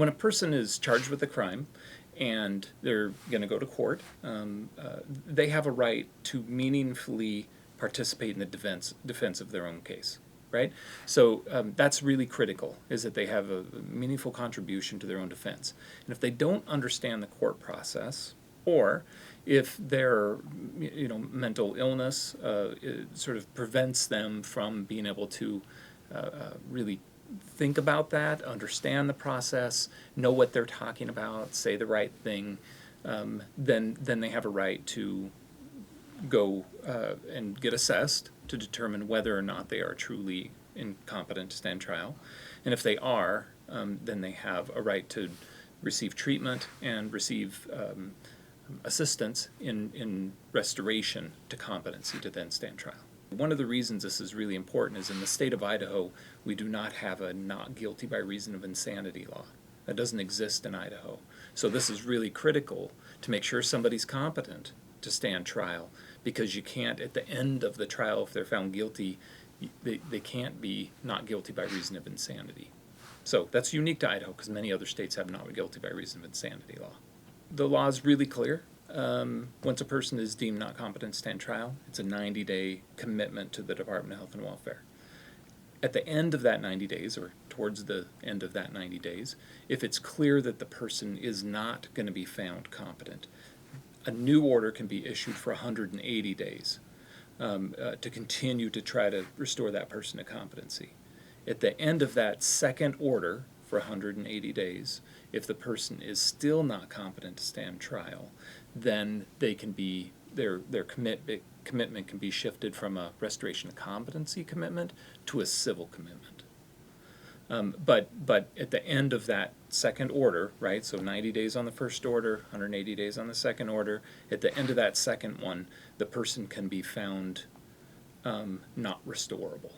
When a person is charged with a crime and they're going to go to court, they have a right to meaningfully participate in the defense of their own case, right? So that's really critical, is that they have a meaningful contribution to their own defense. And if they don't understand the court process, or if their mental illness sort of prevents them from being able to really think about that, understand the process, know what they're talking about, say the right thing, then they have a right to go and get assessed to determine whether or not they are truly incompetent to stand trial. And if they are, then they have a right to receive treatment and receive assistance in restoration to competency to then stand trial. One of the reasons this is really important is in the state of Idaho, we do not have a not guilty by reason of insanity law. That doesn't exist in Idaho. So this is really critical to make sure somebody's competent to stand trial, because you can't, at the end of the trial, if they're found guilty, they can't be not guilty by reason of insanity. So that's unique to Idaho, because many other states have not guilty by reason of insanity law. The law is really clear. Once a person is deemed not competent to stand trial, it's a 90-day commitment to the Department of Health and Welfare. At the end of that 90 days, or towards the end of that 90 days, if it's clear that the person is not going to be found competent, a new order can be issued for 180 days to continue to try to restore that person to competency. At the end of that second order for 180 days, if the person is still not competent to stand trial, then they can be their commitment can be shifted from a restoration of competency commitment to a civil commitment. But at the end of that second order, right, so 90 days on the first order, 180 days on the second order, at the end of that second one, the person can be found not restorable.